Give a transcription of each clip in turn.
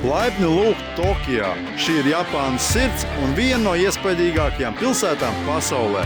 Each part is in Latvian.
Laipni lūgt Tokijā. Šī ir Japānas sirds un viena no iespaidīgākajām pilsētām pasaulē.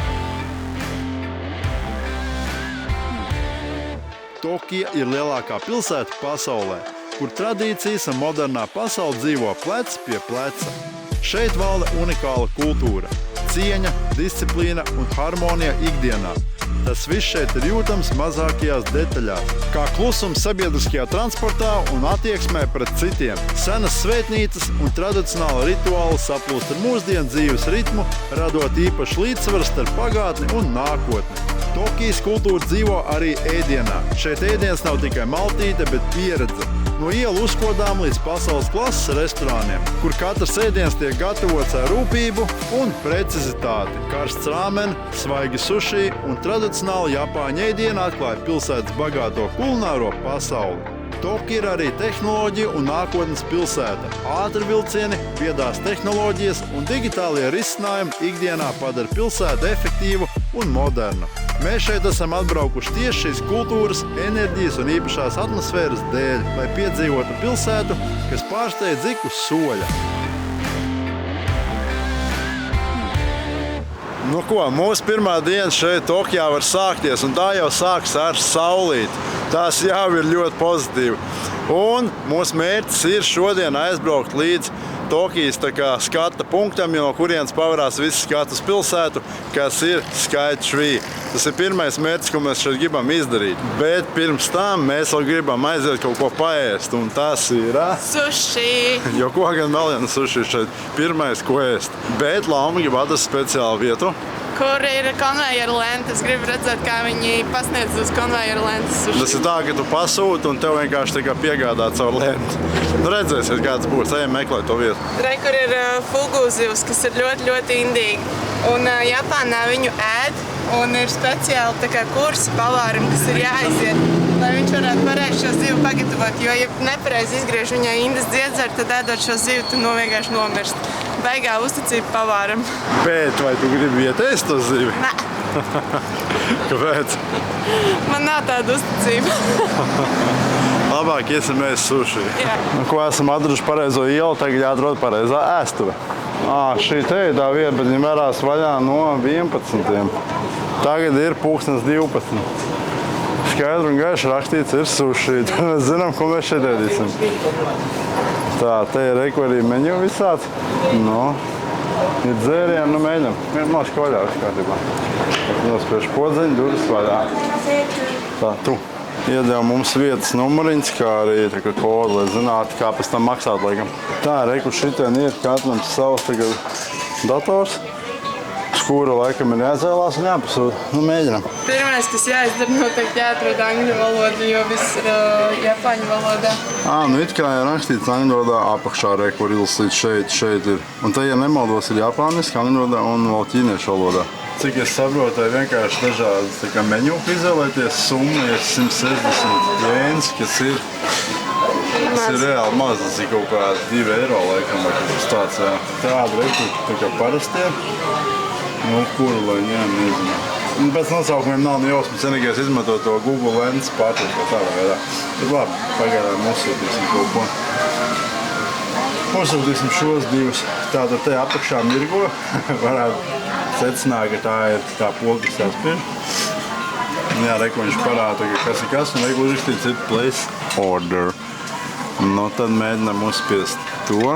Tokija ir lielākā pilsēta pasaulē, kur tradīcijas un modernā pasaule dzīvo plec pie pleca. Šeit valda unikāla kultūra, cieņa, disciplīna un harmonija ikdienā. Tas viss šeit ir jūtams mazākajās detaļās, kā klusums sabiedriskajā transportā un attieksmē pret citiem. Senas svētnīcas un tradicionāli rituāli saplūst ar mūsdienu dzīves ritmu, radot īpašu līdzsvaru starp pagātni un nākotni. Tokijas kultūra dzīvo arī ēdienā. Šeit ēdiens nav tikai maltīte, bet pieredze. No ielu uzkodām līdz pasaules klases restorāniem, kur katrs ēdiens tiek gatavots ar rūpību un precizitāti. Karsts rāmen, svaigi suši un tradicionāli Japāņu ēdieni atklāja pilsētas bagāto kulināro pasauli. Tokija ir arī tehnoloģija un nākotnes pilsēta. Ātri vilcieni, viedās tehnoloģijas un digitālie risinājumi ikdienā padara pilsētu efektīvu un modernu. Mēs šeit esam atbraukuši tieši šīs kultūras, enerģijas un īpašās atmosfēras dēļ, lai piedzīvotu pilsētu, kas pārsteidz ik uz soļa. Nu ko, mūsu pirmā diena šeit Tokijā var sākties, un tā jau sāks ar saulīti. Tas jau ir ļoti pozitīvi. Un mūsu mērķis ir šodien aizbraukt līdz Tokijas skata punktam, no kurienes pavarās viss skats uz pilsētu, kas ir Skytree. Tas ir pirmais mērķis, ko mēs šeit gribam izdarīt. Bet pirms tam mēs vēl gribam aiziet kaut ko paēst, un tas ir... Sushi! Jo ko gan vēl viena sushi šeit pirmais, ko ēst. Bet Lauma grib atrast speciālu vietu. Kur ir konvejeru lente. Es gribu redzēt, kā viņi pasniedz uz konvejeru lentes sushi. Tas ir tā, ka tu pasūti un tev vienkārši piegādā caur lenti. Nu redzēsiet, kāds būs. Ejam meklēt to vietu. Re, kur ir fugu zivs, kas ir ļoti, ļoti indīgi. Un Japānā viņu ēd un ir speciāli kursi pavārim, kas ir jāaiziet, lai viņš varētu pareizi šo zivu pagatavot. Jo, ja nepareizi izgriež viņai indas dziedzeri, tad ēdot šo zivu, tu vienkārši nomirst. Baigā uzticība pavāram. Bet vai tu gribi ēst to zivi? Nē. Kāpēc? Man nav tāda uzticība. Labāk iesim ēst sushi. Jā. Nu, ko esam atraduši pareizo ielu, tagad jāatrod pareizā ēstuve. Šī te ir tā vieta, bet viņa varās vaļā no 11. Tagad ir 12. Skaidri un gaiši rakstīts ir sushi. Tad mēs zinām, ko mēs šeit ēdīsim. Tā, te ir arī menu visāds. Nu, ir dzērieni, mēģinam. Vienmēr vaļā viss kārtībā. Nospiež podziņu, durvis vaļā. Tā, tu. Iedeva mums vietas numuriņas, kā arī kodu, lai zinātu, kā pēc tam maksāt, laikam. Tā, kur šitien ir katram savs dators, uz kura laikam ir jāizvēlās un jāpasūta. Nu, mēģinam. Pirmais, kas jāizdara, noteikti jāatrod angļu valodu, jo viss ir japāņu valodā. Nu it kā ir rakstīts angļu valodā apakšā, kur ilsīts šeit ir. Un te, ja nemaldos, ir japāniski, angļu valodā un vēl ķīniešu valodā. Cik es saprotu, ir vienkārši dažādas menu izvēlēties. Summa ir 160 jēnas, kas ir reāli maz. Tas ir kaut kā 2 eiro laikam, vai kaut kas tāds. Tāda reku parastie. Nu, kuru lai ņem, nezinu. Pēc nosaukumiem nav jausmas, vienīgais izmantot to Google Lens pārtiek vai tādā veidā. Bet labi, pagaidām uzsūtīsim kaut ko. Uzsūtīsim šos divus. Tātad te apakšā mirgo. Varētu secināt, ka tā ir tā poga, kas jāspiež. Jā, reku viņš parāda, kas ir kas, un reku uzrakstīts ir place order. Nu, tad mēģinām uzspiest to.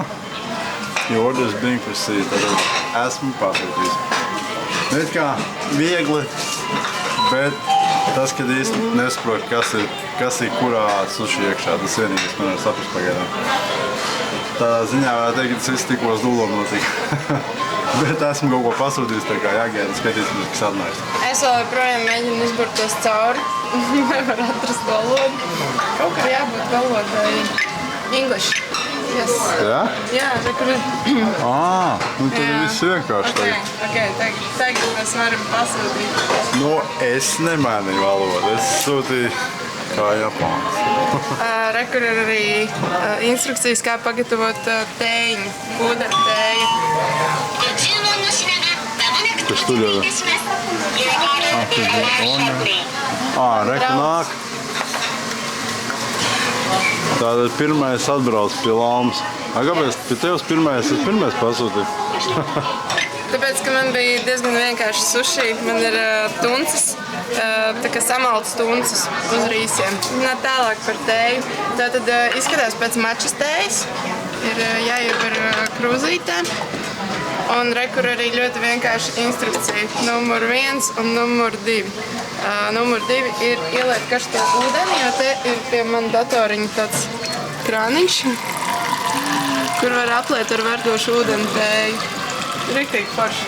Your order is being received. Tad esmu pasūtījis. Nu, it kā viegli, bet tas, kad īsti nesaprot, kas ir kurā suši iekšā, tas vienīgais man var saprast pagaidām. Tādā ziņā varētu teikt, ka tas viss tikko uz dūlom notika. Bet esmu kaut ko pasūtījis, tā kā jāgaida, skatīsimies, kas atnāks. Es vēl joprojām mēģinu izburtos cauri. Nevar atrast valodu. Kaut kā jābūt valodai. English. Yes. Jā? Jā, kur ir. Nu tad viss vienkārši tagad. Tagad mēs varam pasūtīt. Nu, es nemainīju valodu, es sūtīju kā japāns. Kur ir arī instrukcijas, kā pagatavot tēju, pūderu tēju. Kas tur jau ir? Reku nāk. Tātad pirmais atbrauc pie Laumas. Kāpēc pie tevis pirmais pasūtīja? Tāpēc, ka man bija diezgan vienkārši suši. Man ir tuncis, tā kā samaltas tuncis uz rīsiem. Tālāk par tēju. Tātad izskatās pēc mačas tējas. Ir jāieber krūzītē. Un rekur arī ļoti vienkārši instrukcija. Numur 1 un numur 2. Numur 2 ir ieliet karsto ūdeni, jo te ir pie man datoriņa tāds krāniņš, kur var apliet ar verdošu ūdeni tēju. Riktīgi forši.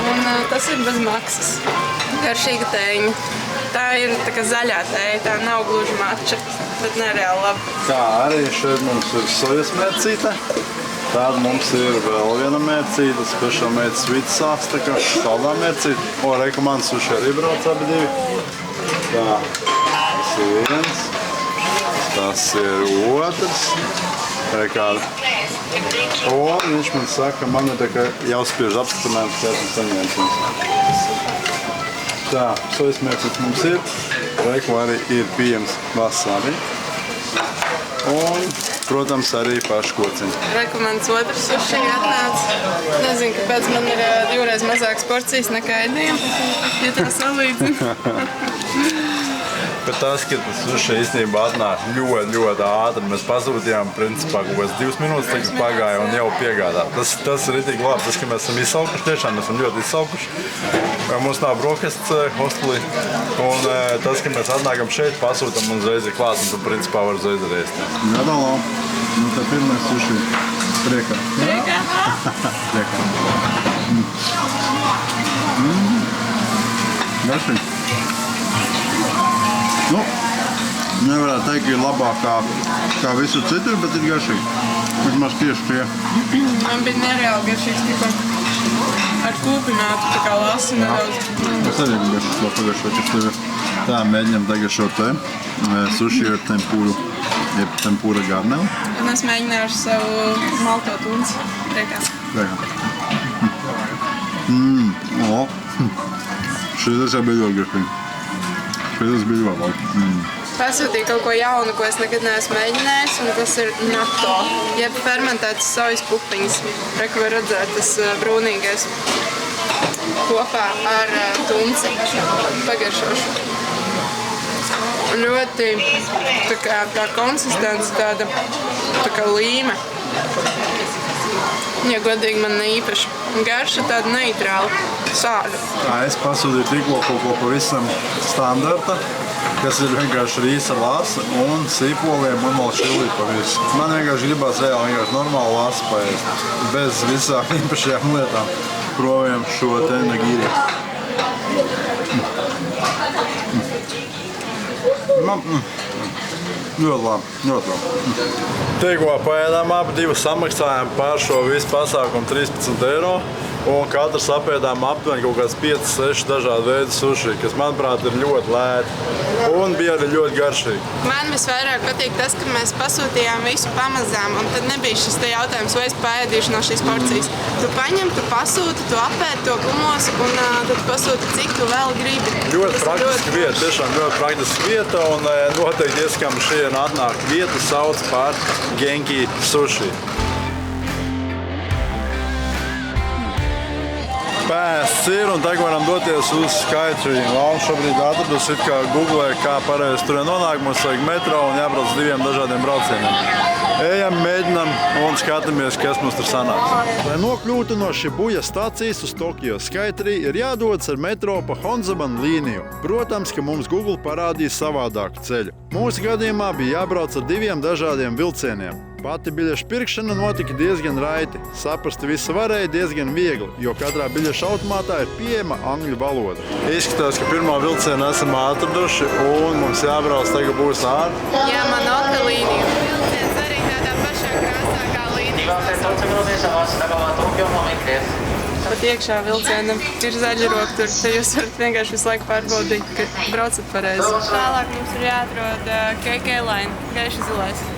Un tas ir bez maksas. Garšīga tējiņa. Tā ir tā kā zaļā tēja, tā nav gluži mača, bet nereāli laba. Kā arī šeit mums ir sojas mērcīte. Tāda mums ir vēl viena mērcīte, speciāla mērcīte svitsāks, tā kā saldā mērcīte. Rekomandas suši arī brauc abi divi. Tā, tas ir viens, tas ir otrs. Un viņš man saka, man ir tā kā jāuzspiež apstiprināt, ka esmu saņēmis. Tā, sojas mērcītes mums ir. Reku arī ir pieejams wasabi. Un, protams, arī paši kociņi. Rekomandas otrs suši atnāca. Nezinu, kāpēc man ir 2 reizes mazākas porcijas nekā ēdiem, ja tā salīdzina. Bet tas, ka tas suši īstenībā atnāk ļoti ātri. Mēs pasūtījām, principā, kaut kāds 2 minūtes tagad pagāja un jau piegādā. Tas ir ritīgi labi. Tas, ka mēs esam izsalkuši, tiešām mēs esam ļoti izsalkuši. Mums nav brokastis hostelī. Un tas, ka mēs atnākam šeit, pasūtam un uzreiz ir klāt, un tu, principā, var uzreiz arī ēst. Jā, tā labi. Nu, tā pirmais suši priekā. Priekā? Priekā. Garšīgi. Nu, nevarētu teikt, ka ir labāk kā visur citur, bet ir garšīgi. Vismaz tieši tie. Man bija nereāli garšīgs, tikko ar kūpinātu, tā kā lasi nedaudz. Es arī biju garšīgs, vēl pagājušo tevi. Tā, mēģinām tagad šo te suši ar tempūru, jeb tempūra garneli. Un es mēģināšu savu malto tunci priekā. Priekā. Šis jau bija ļoti garšīgi. Tas bija ļoti labi. Pasūtīju kaut ko jaunu, ko es nekad neesmu mēģinājis, un tas ir natto, jeb fermentētas sojas pupiņas. Reku var redzēt, tas brūnīgais kopā ar tunci. Pagaršošu. Ļoti tā konsistence tāda tā kā līme. Ja godīgi man ne īpaši. Garša tāda neitrāla, sāļa. Es pasūtīju tikko kaut ko pavisam standarta, kas ir vienkārši rīsa lasa un sīpoliem un vēl čili pa visu. Man vienkārši gribās reāli vienkārši normālu lasu paēst, bez visām īpašajām lietām. Provējam šo te nagiri. Ļoti labi, ļoti labi. Tikko paēdām abi divi, samaksājām par šo visu pasākumu 13 eiro. Un katrs apēdām aptuveni kaut kāds 5-6 dažādu veidu suši, kas, manuprāt, ir ļoti lēti. Un bija arī ļoti garšīgi. Man visvairāk patīk tas, ka mēs pasūtījām visu pamazām, un tad nebija šis te jautājums, vai es paēdīšu no šīs porcijas. Tu paņem, tu pasūti, tu apēdi to gumosu, un tad pasūti, cik tu vēl gribi. Ļoti praktiska vieta, tiešām ļoti praktiska vieta, un noteikti ieskam šeit atnāk vietu sauc par Genki suši. Pēsts ir, un tagad varam doties uz Skytree. Launa šobrīd atradus, it kā googlē, kā pareizi tur nonāk. Mums vajag metro un jābrauc 2 dažādiem braucieniem. Ejam, mēģinam un skatāmies, kas mums tur sanāks. Lai nokļūtu no Shibuja stācijas uz Tokio Skytree, ir jādodas ar metro pa Honzaban līniju. Protams, ka mums Google parādīja savādāku ceļu. Mūsu gadījumā bija jābrauc ar 2 dažādiem vilcieniem. Pati biļešu pirkšana notika diezgan raiti. Saprast visu varēja diezgan viegli, jo katrā biļešu automātā ir pieejama angļu valoda. Izskatās, ka pirmo vilcienu esam atraduši un mums jābrauc tagad būs ar... Jā, Manoka līnija. Vilciens arī tādā pašā krāsā kā līnija. Pat iekšā vilcienam ir zaļa roka tur, te jūs varat vienkārši visu laiku pārbaudīt, ka braucat pareizi. Tālāk mums ir jāatrod KK Line, gaiši zilais.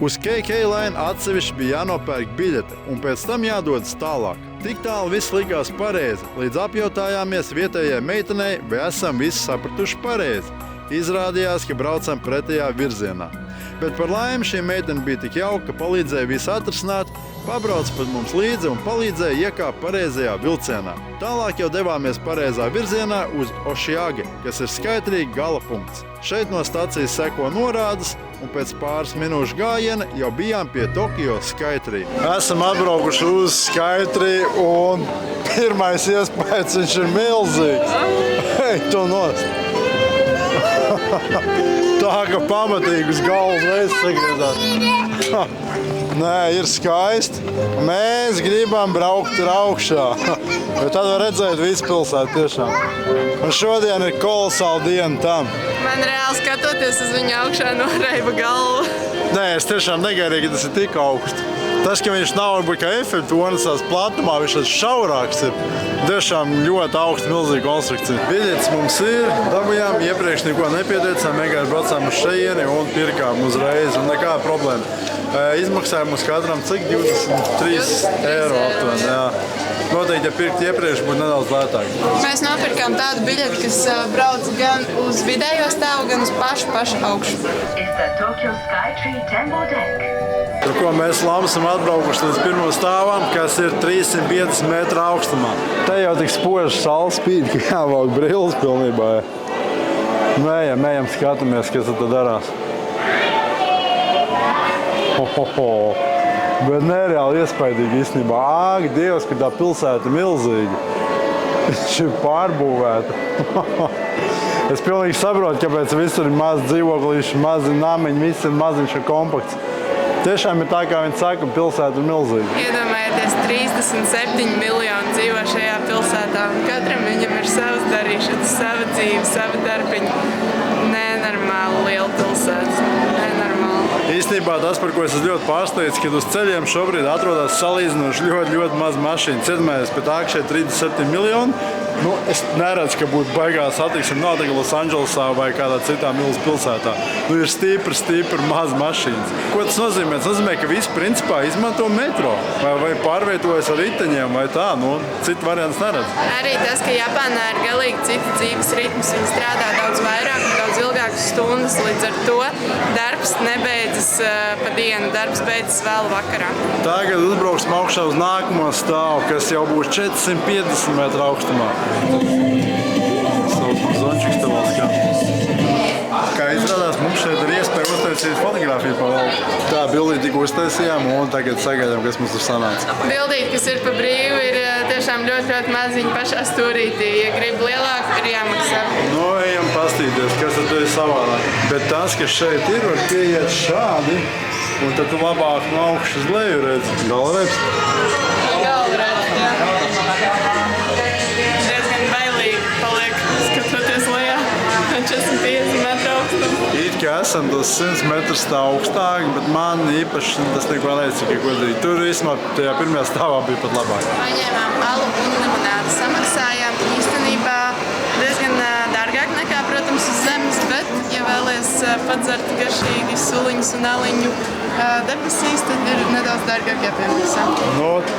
Uz KK Line atsevišķi bija jānopērk biļete un pēc tam jādodas tālāk. Tik tālu viss likās pareizi, līdz apjautājāmies vietējai meitenei, vai esam visi sapratuši pareizi. Izrādījās, ka braucam pretējā virzienā. Bet par laimi šī meitene bija tik jauka, ka palīdzēja visu atrisināt, pabrauca pat mums līdzi un palīdzēja iekāpt pareizajā vilcienā. Tālāk jau devāmies pareizā virzienā uz Ošiagi, kas ir skaitrīgi gala punkts. Šeit no stacijas seko norādes, un pēc pāris minūšu gājiena jau bijām pie Tokio Skytree. Esam atbraukuši uz Skytree, un pirmais iespējas viņš ir milzīgs. Hei, to nost! Tā kā pamatīgi uz galvu reiz sagriezās. Nē, ir skaisti. Mēs gribam braukt tur augšā. Bet tad var redzēt visu pilsētu tiešām. Un šodien ir kolosāla diena tam. Man reāli skatoties uz viņu augšā noraiba galva. Nē, es tiešām negaidīju, ka tas ir tik augsts. Tas, ka viņš nav varbūt kā efektonis tās platumā, viņš tāds šaurāks ir. Tiešām ļoti augsta, milzīga konstrukcija. Biļetes mums ir, dabujām, iepriekš neko nepieteicām, vienkārši braucām uz šejieni un pirkām uzreiz, un nekāda problēma. Izmaksāja mums katram cik 23 eiro aptuveni, jā. Noteikti, ja pirkt iepriekš, būtu nedaudz lētāk. Mēs nopirkām tādu biļeti, kas brauc gan uz vidējo stāvu, gan uz pašu augšu. Tur, ko mēs labi esam atbraukuši līdz pirmo stāvam, kas ir 350 metru augstumā. Te jau tik spoži saule spīd, ka jāvelk brilles pilnībā. Ejam, skatāmies, kas tad darās. Bet nereāli iespaidīgi īstenībā. Āk, Dievs, ka tā pilsēta ir milzīga. Viņš ir pārbūvēta. Es pilnīgi saprotu, kāpēc visur ir maz dzīvoklīši, mazi namiņi, viss ir maziņš un kompakts. Tiešām ir tā, kā viņi saka, pilsēta ir milzīga. Iedomājieties, 37 miljoni dzīvo šajā pilsētā, un katram viņam ir savas darīšanas, sava dzīve, sava darbiņa. Nenormāli liela pilsēta. Nenormāli. Īstenībā tas, par ko es esmu ļoti pārsteigts, ka uz ceļiem šobrīd atrodas salīdzinoši ļoti maz mašīnu. Iedomājieties, pēc tā, ka šeit 37 miljoni. Es neredzu, ka būtu baigās satiksme nav tikai Losandželosā vai kādā citā milzu pilsētā. Ir stipri maz mašīnas. Ko tas nozīmē? Tas nozīmē, ka visi principā izmanto metro vai pārvietojas ar riteņiem vai tā. Citu variantus neredz. Arī tas, ka Japānā ir galīgi cits dzīves ritms. Viņi strādā daudz vairāk un daudz ilgākas stundas. Līdz ar to darbs nebeidzas pa dienu, darbs beidzas vēl vakarā. Tagad uzbrauksim augšā uz nākamo stāvu, kas jau būs 450 metru augstumā. Zončiks te valskā. Kā izrādās, mums šeit ir iespēja uztaisīt fotogrāfiju pa valdu. Tā bildīti tikko uztaisījām un tagad sagaidām, kas mums tur sanāca. Bildīti, kas ir pa brīvu, ir tiešām ļoti maziņi pašā stūrītī. Ja grib lielāk, ir jāmaksā. Ejam pastīties, kas tad ir savādāk. Bet tas, kas šeit ir, var pieiet šādi. Un tad tu labāk no augšas uz leju redzi. Galvreps? Galvreps, jā. Diezgan bailīgi paliek, skatoties lejā. 450 metru augstumu. It kā esam tos 100 metrus tā augstāk, bet man īpaši tas neko necika godīgi. Tur vismaz tajā pirmajā stāvā bija pat labāk. Paņēmām alu un limonādi. Samaksājām īstenībā diezgan dārgāk nekā, protams, uz zemes, bet, ja vēlies padzert garšīgi suliņus un aliņu debesīs, tad ir nedaudz dārgāk jāpiemaksā.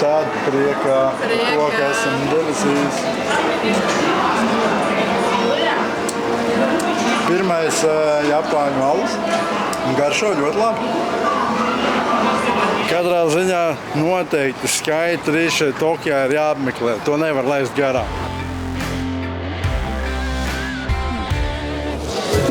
Tad priekā, to, ka esam debesīs. Pirmais Japāņu alus. Garšo ļoti labi. Katrā ziņā noteikti Skytree šeit Tokijā ir jāapmeklē. To nevar laist garām.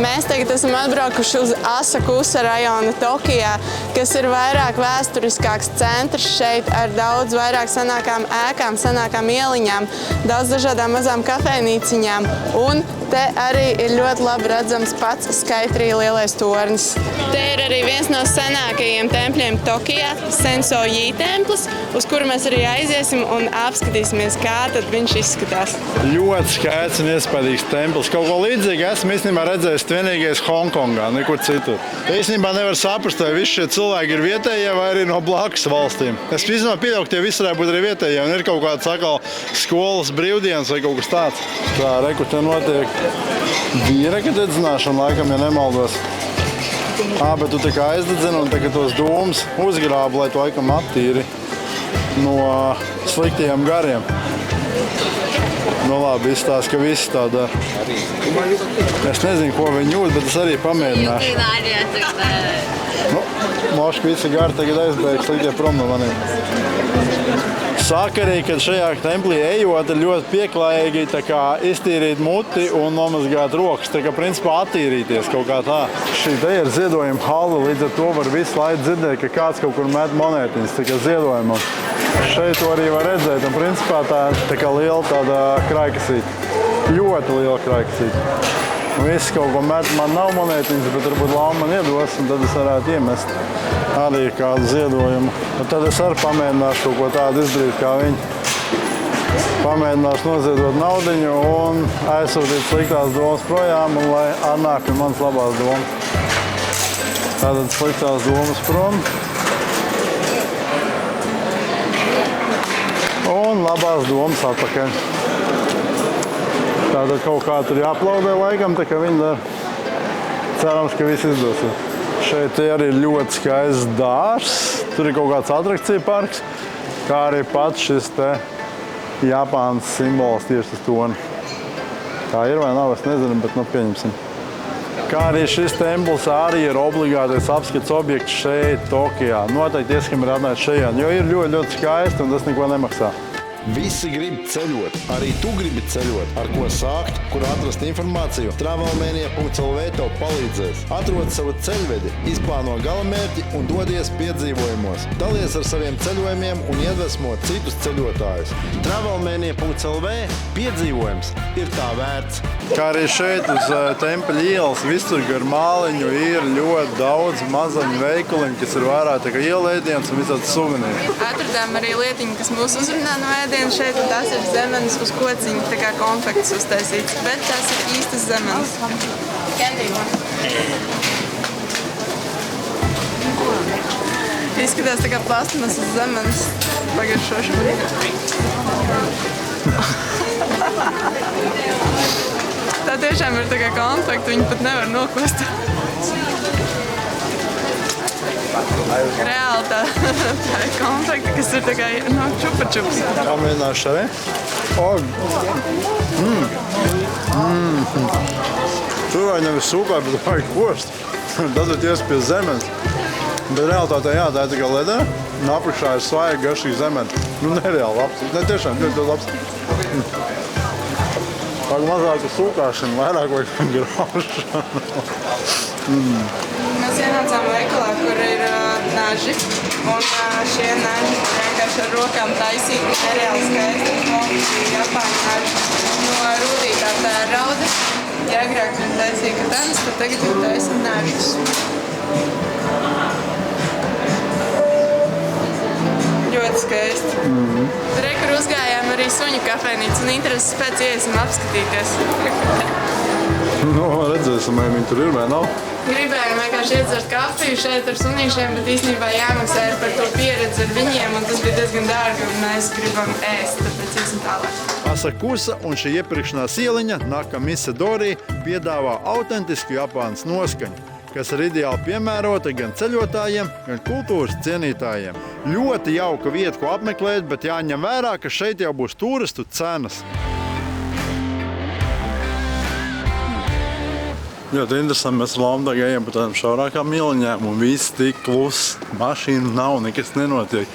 Mēs tagad esam atbraukuši uz Asakusa rajonu Tokijā, kas ir vairāk vēsturiskāks centrs šeit ar daudz vairāk senākām ēkām, senākām ieliņām, daudz dažādām mazām kafejnīciņām. Un te arī ir ļoti labi redzams pats Skytree lielais tornis. Te ir arī viens no senākajiem tempļiem Tokijā, Senso-ji templis, uz kuru mēs arī aiziesim un apskatīsimies, kā tad viņš izskatās. Ļoti skaists un iespaidīgs templis. Kaut ko līdzīgi esmu īstenībā redzējis vienīgais Hongkongā, nekur citur. Īstenībā nevar saprast, vai visi šie cilvēki ir vietējie vai arī no blakus valstīm. Es īstenībā pieļauju, ka tie visi varētu būt arī vietējie un ir kaut kāds atkal skolas brīvdienas vai kaut kas tāds. Tā, reku te notiek vīreka dedzināšana, laikam, ja nemaldos. Bet tu tikai aizdedzini un tagad tos dūmus uzgrābi, lai tu laikam attīri no sliktajiem gariem. Nu labi, izstāst, ka visi tā dara. Es nezinu, ko viņi jūt, bet es arī pamēģināšu. Nu, moški visi gari tagad aizbēgs, likt prom no maniem. Saka arī, ka šajā templī ejot ir ļoti pieklājīgi tā kā iztīrīt muti un nomazgāt rokas. Tā kā principā attīrīties kaut kā tā. Šī te ir ziedojuma hala, līdz ar to var visu laiku dzirdēt, ka kāds kaut kur met monētiņas, tā kā ziedojumam. Šeit to arī var redzēt un principā tā kā liela tāda kraikasīta. Ļoti liela kraikasīta. Visi kaut ko met, man nav monētiņas, bet varbūt lauma man iedos un tad es varētu iemest arī kādu ziedojumu. Un tad es arī pamēģināšu kaut ko tādu izdarīt kā viņi. Pamēģināšu noziedot naudiņu un aizsūtīt sliktās domas projām un lai atnāk pie manas labās domas. Tātad sliktās domas prom. Un labās domas atpakaļ. Tātad kaut kā tur jāaplaudē laikam, tā kā viņi dara. Cerams, ka viss izdosies. Šeit arī ir ļoti skaists dārs. Tur ir kaut kāds atrakciju parks, kā arī pats šis te Japānas simbols tieši tas toni. Tā ir vai nav, es nezinu, bet nu pieņemsim. Kā arī šis templis arī ir obligātais apskats objekts šeit, Tokijā. Noteikti ieskam ir atnākt šajā, jo ir ļoti, ļoti skaisti un tas neko nemaksā. Visi grib ceļot, arī tu gribi ceļot. Ar ko sākt, kur atrast informāciju? Travelmania.lv tev palīdzēs. Atrod savu ceļvedi, izplāno galamērķi un dodies piedzīvojumos. Dalies ar saviem ceļojumiem un iedvesmo citus ceļotājus. Travelmania.lv piedzīvojums ir tā vērts. Kā arī šeit uz Tempeļa ielas visur gar māliņu ir ļoti daudz mazaņu veikuliņu, kas ir vairāk tā kā ielēdiens un visādi suvenīri. Atradām arī lietiņu, kas mūs uzrunā no ēdienu šeit, un tās ir zemenes uz kociņa, tā kā konfekts uztaisīts, bet tās ir īstas zemenes. Izskatās tā kā plastmasas zemenes pagaršošana. Tā tiešām ir tā kā konfekta, viņi pat nevar nokost. Reāli tā ir konfekta, kas ir tā kā čupa-čups. Pamēģināšu arī. Tur vai nevis sūkā, bet vajag kost. Tad ir tiesa pie zemes. Bet realitātē jā, tā ir tikai ledē. Un apakšā ir svaiga garšīga zemene. Nu nereāli labs. Ne tiešām ļoti labs. Vajag mazāk uz sūkāšanu, vairāk vajag graušanu. Mēs ienācām veikalā, kur ir naži. Un šie naži vienkārši ar rokām taisīti, nereāli skaisti. Japāņu naži no rūtītā tērauda. Ja agrāk viņi taisīja katanas, tad tagad viņi taisa nažus. Ļoti skaisti. Tur, kur uzgājām arī suņu kafejnīcu un intereses pēc iesim apskatīties. Nu, redzēsim, vai viņi tur ir vai nav. Gribējām vienkārši iedzert kafiju šeit ar sunīšiem, bet īstenībā jāmaksā ir par to pieredzi ar viņiem, un tas bija diezgan dārgi, un mēs gribam ēst, tāpēc iesim tālāk. Asakusa un šī iepirkšanās ieliņa Nakamise Dori piedāvā autentisku Japānas noskaņu, kas ir ideāli piemērota gan ceļotājiem, gan kultūras cienītājiem. Ļoti jauka vieta, ko apmeklēt, bet jāņem vērā, ka šeit jau būs turistu cenas. Ļoti interesanti, mēs ar Lamu tagad ejam pa tādām šaurākām ieliņām un viss tik kluss, mašīnu nav, nekas nenotiek.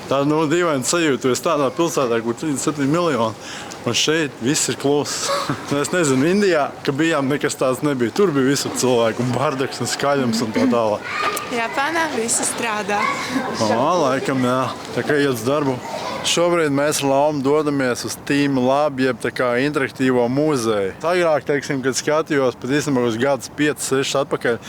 Tā dīvaina sajūta, tu esi tādā pilsētā, kur 37 miljoni, un šeit viss ir kluss. Es nezinu, Indijā, ka bijām, nekas tāds nebija. Tur bija visur cilvēku un bardaks un skaļums un tā tālāk. Japānā visi strādā. Laikam, jā. Tā kā iet uz darbu. Šobrīd mēs ar Laumu dodamies uz Team Lab, jeb tā kā interaktīvo muzeju. Agrāk, teiksim, kad skatījos pat īstenībā uz gadus 5-6 atpakaļ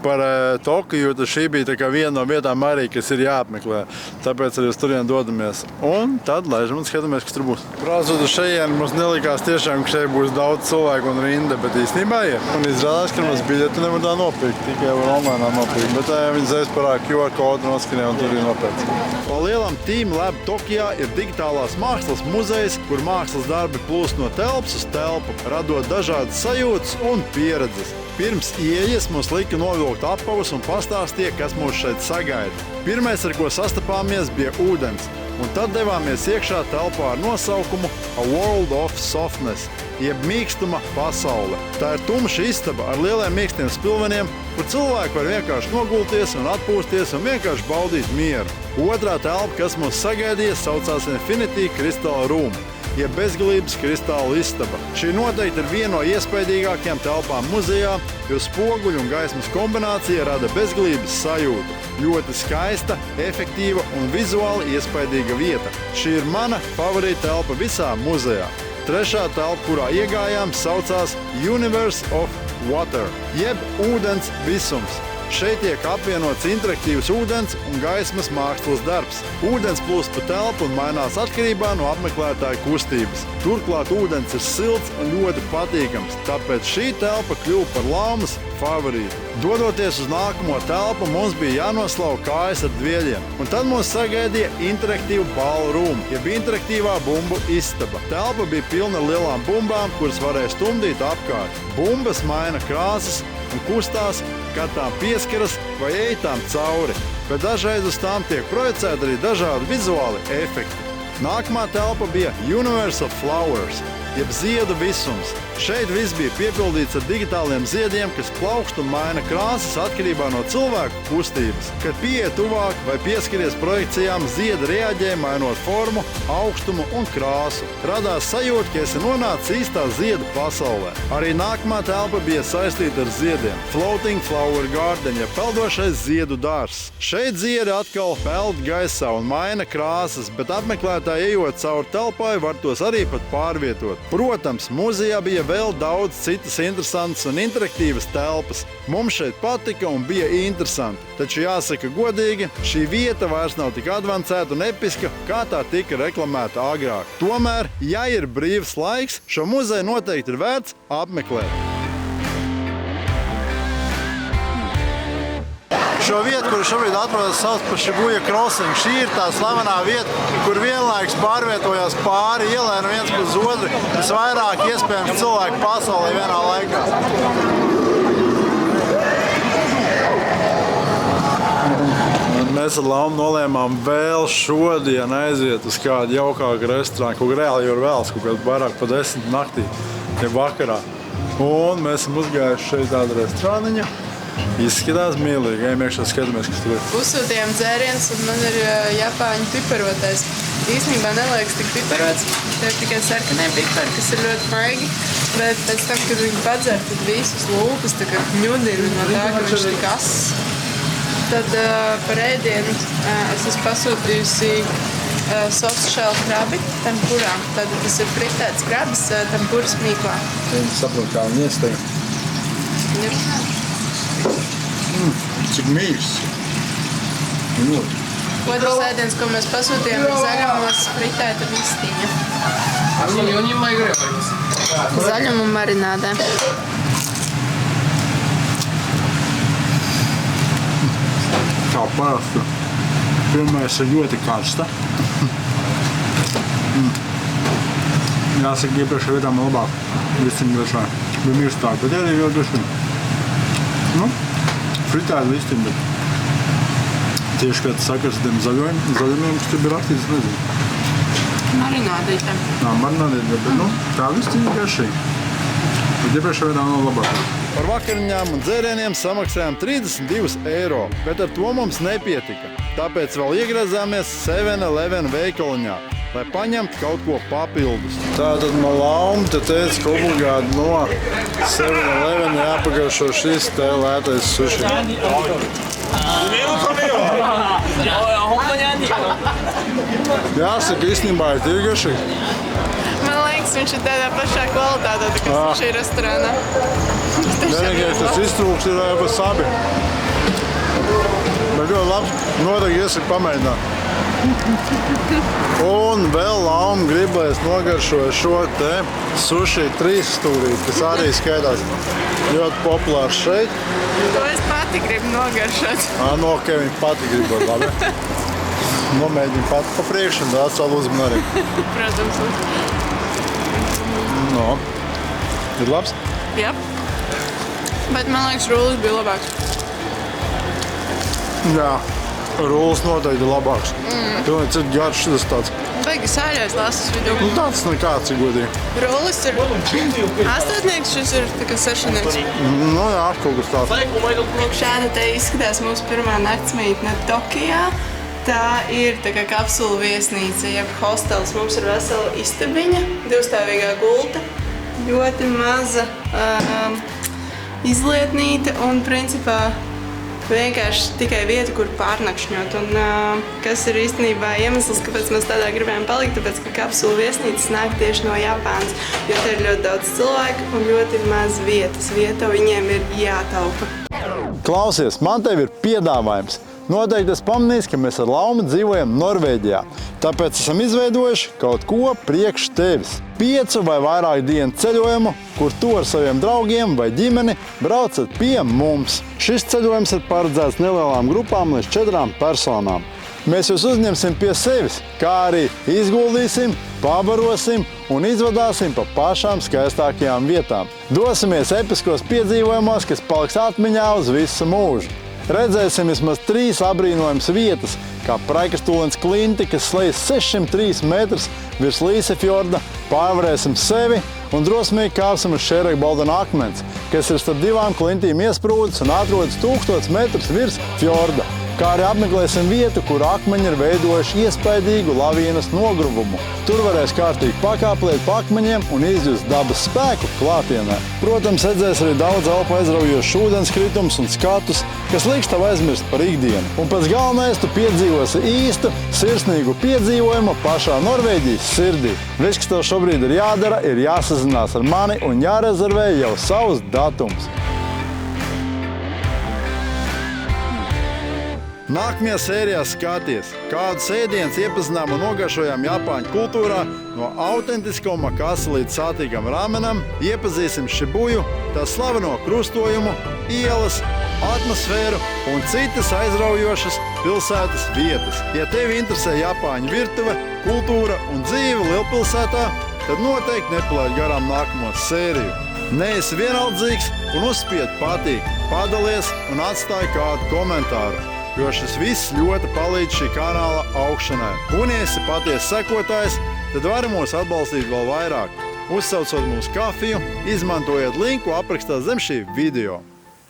par Tokiju, tad šī bija tā kā viena no vietām arī, kas ir jāapmeklē. Tāpēc arī uz turieni dodamies. Un tad laižam un skatāmies, kas tur būs. Braucot uz šejienu, mums nelikās tiešām, ka šeit būs daudz cilvēku un rinda, bet īstenībā ir. Un izrādās, ka mums biļeti nevar tā nopirkt, tikai var online nopirkt. Bet viņi zēs parā QR kodu noskanē un tur ir nopērts. Pa lielam Team Lab Tokijā ir digitālās mākslas muzejs, kur mākslas darbi plūst no telpas uz telpu, radot dažādas sajūtas un pieredzes. Pirms ieejas mums lika novilkt apavus un pastāstīja, kas mūs šeit sagaida. Pirmais, ar ko sastapāmies, bija ūdens, un tad devāmies iekšā telpā ar nosaukumu A World of Softness, jeb mīkstuma pasaule. Tā ir tumša istaba ar lieliem mīkstiem spilveniem, kur cilvēki var vienkārši nogulties un atpūsties un vienkārši baudīt mieru. Otrā telpa, kas mūs sagaidīja, saucās Infinity Crystal Room, jeb bezgalības kristāla istaba. Šī noteikti ir viena no iespaidīgākajām telpām muzejā, jo spoguļu un gaismas kombinācija rada bezgalības sajūtu. Ļoti skaista, efektīva un vizuāli iespaidīga vieta. Šī ir mana favorīta telpa visā muzejā. Trešā telpa, kurā iegājām, saucās Universe of Water, jeb ūdens visums. Šeit tiek apvienots interaktīvs ūdens un gaismas mākslas darbs. Ūdens plūst pa telpu un mainās atkarībā no apmeklētāju kustības. Turklāt ūdens ir silts un ļoti patīkams, tāpēc šī telpa kļuva par Laumas favorītu. Dodoties uz nākamo telpu, mums bija jānoslauka kājas ar dvieļiem, un tad mūs sagaidīja interaktīva ballroom, jeb interaktīvā bumbu istaba. Telpa bija pilna ar lielām bumbām, kuras varēja stumdīt apkārt. Bumbas maina krāsas un kustās, kad tām pieskaras vai ej tām cauri, bet dažreiz uz tām tiek projicēti arī dažādi vizuāli efekti. Nākamā telpa bija Universe of Flowers, jeb ziedu visums. Šeit viss bija piepildīts ar digitāliem ziediem, kas plaukst un maina krāsas atkarībā no cilvēku kustības. Kad pieiet tuvāk vai pieskaries projekcijām, ziedi reaģē, mainot formu, augstumu un krāsu. Radās sajūta, ka esi nonācis īstā ziedu pasaulē. Arī nākamā telpa bija saistīta ar ziediem. Floating Flower Garden, ja peldošais ziedu dārzs. Šeit ziedi atkal peld gaisā un maina krāsas, bet apmeklētāji ejot cauri telpai var tos arī pat pārvietot. Protams, muzejā bija vēl daudz citas interesantas un interaktīvas telpas. Mums šeit patika un bija interesanti. Taču jāsaka godīgi, šī vieta vairs nav tik advancēta un episka, kā tā tika reklamēta agrāk. Tomēr, ja ir brīvs laiks, šo muzeju noteikti ir vērts apmeklēt. Šo vietu, kur šobrīd atrodas, sauc par Shibuya Crossing. Šī ir tā slavenā vieta, kur vienlaikus pārvietojās pāri ielai no viens uz otru visvairāk iespējams cilvēku pasaulē vienā laikā. Mēs ar Laumu nolēmām vēl šodien aiziet uz kādu jaukāku restorānu, kaut reāli jau ir vēls, kaut kāds vairāk pa 10 naktī, ja vakarā. Un mēs esam uzgājuši šeit tādu restorāniņu. Izskatās mīlīgi, ejam iekšā, skatāmies, kas tur ir. Uzsūtījām dzērienus, un man ir japāņu piparotais. Īstenībā neliekas tik piparots. Te ir tikai sarkanie pipari, kas ir ļoti maigi. Bet pēc tam, kad viņi padzer, tad visas lūpas tā kā ņudina no tā, ka viņš tik ass. Tad par ēdienu es esmu pasūtījusi soft shell krabi tempurā. Tad tas ir fritēts krabis tempuras mīklā. Es saprotu, kā viņi iesteiga. Cik mīļs. Otrs ēdiens, ko mēs pasūtījām, ir zaļumos fritēta vistiņa. Zaļumu marinādē. Kā parasti. Pirmais ir ļoti karsta. Jāsaka, iepriekšējā vietā man labāk. Vistiņa droši vien. Bija mirstāk, bet arī ļoti droši vien. Fritēta vistiņa, bet tieši kā tas sakars tiem zaļumiem, kas te bija rakstīts, nezinu. Marinādītē. Marinādītē, bet tā vistiņa garšīga. Bet iepriekšējā vietā man labāk. Par vakariņām un dzērieniem samaksājām 32 eiro, bet ar to mums nepietika. Tāpēc vēl iegrazāmies 7-Eleven veikaliņā, lai paņemtu kaut ko papildus. Tātad man Lauma te teica, ka obligāti no 7-Eleven jāpagaršo šis te lētais suši. Jāsaka, īstenībā ir tīri garšīgi. Man liekas, viņš ir tādā pašā kvalitātē, tā kā suši restorānā. Vienīgais tas iztrūks ir wasabi. Bet ļoti labi, noteikti iesaku pamēģināt. Un vēl Lauma grib, lai es nogaršoju šo te suši 3 stūrīt, kas arī skaitās ļoti populārs šeit. To es pati gribu nogaršot. Ok, viņi pati gribot, labi. Nomēģinu pati pa priekšu un atsālu uzmanu arī. Protams. No. Ir labs? Jā. Bet man liekas, rullis bija labāks. Jā, rullis noteikti labāks. Pilnīgi cits garš tas tāds. Baigi sāļais lasis vidū. Nu, tāds nekāds ir godīgi. Rullis ir 8, šis ir tā kā 6. Nu jā, kaut kas tāds. Lūk, šāda te izskatās mūsu pirmā naktsmītne Tokijā. Tā ir tā kā kapsula viesnīca, jeb hostels. Mums ir vesela istabiņa, 2-stāvīgā gulta, ļoti maza izlietnīte un principā vienkārši tikai vieta, kur pārnakšņot. Un kas ir īstenībā iemesls, kāpēc mēs tādā gribējām palikt, tāpēc, ka kapsula viesnīcas nāk tieši no Japānas, jo te ir ļoti daudz cilvēku un ļoti maz vietas. Vieta viņiem ir jātaupa. Klausies, man tev ir piedāvājums. Noteikti es pamanīju, ka mēs ar Laumu dzīvojam Norvēģijā. Tāpēc esam izveidojuši kaut ko priekš tevis. 5 vai vairāk dienu ceļojumu, kur tu ar saviem draugiem vai ģimeni braucat pie mums. Šis ceļojums ir paredzēts nelielām grupām līdz 4 personām. Mēs jūs uzņemsim pie sevis, kā arī izguldīsim, pabarosim un izvadāsim pa pašām skaistākajām vietām. Dosimies episkos piedzīvojumos, kas paliks atmiņā uz visu mūžu. Redzēsim vismaz 3 abrīnojamas vietas, kā Praikastūlens klinti, kas slēdz 603 metrus virs Līsefjorda, pārvarēsim sevi un drosmīgi kāpsim uz Šērekbaldena akmens, kas ir starp 2 klintīm iesprūdis un atrodas 1000 metrus virs fjorda. Kā arī apmeklēsim vietu, kur akmeņi ir veidojuši iespaidīgu lavīnas nogruvumu. Tur varēs kārtīgi pakāpliet pa akmeņiem un izjust dabas spēku klātienē. Protams, redzēs arī daudz elpu aizraujošus ūdenskritumus un skatus, kas liks tev aizmirst par ikdienu. Un pēc galvenais tu piedzīvosi īstu, sirsnīgu piedzīvojumu pašā Norvēģijas sirdī. Viss, kas tev šobrīd ir jādara, ir jāsazinās ar mani un jārezervē jau savus datums. Nākamajā sērijā skaties, kādus ēdienus iepazinām un nogaršojām Japāņu kultūrā, no autentiska omakase līdz sātīgam ramenam, iepazīsim Šibuju, tā slaveno krustojumu, ielas, atmosfēru un citas aizraujošas pilsētas vietas. Ja tevi interesē Japāņu virtuve, kultūra un dzīve lielpilsētā, tad noteikti nepalaid garām nākamo sēriju. Neesi vienaldzīgs un uzspied patīk, padalies un atstāj kādu komentāru, jo šis viss ļoti palīdz šī kanāla augšanai. Un, ja esi patiesi sekotājs, tad vari mūs atbalstīt vēl vairāk. Uzsaucot mūsu kafiju, izmantojot linku aprakstā zem šī video.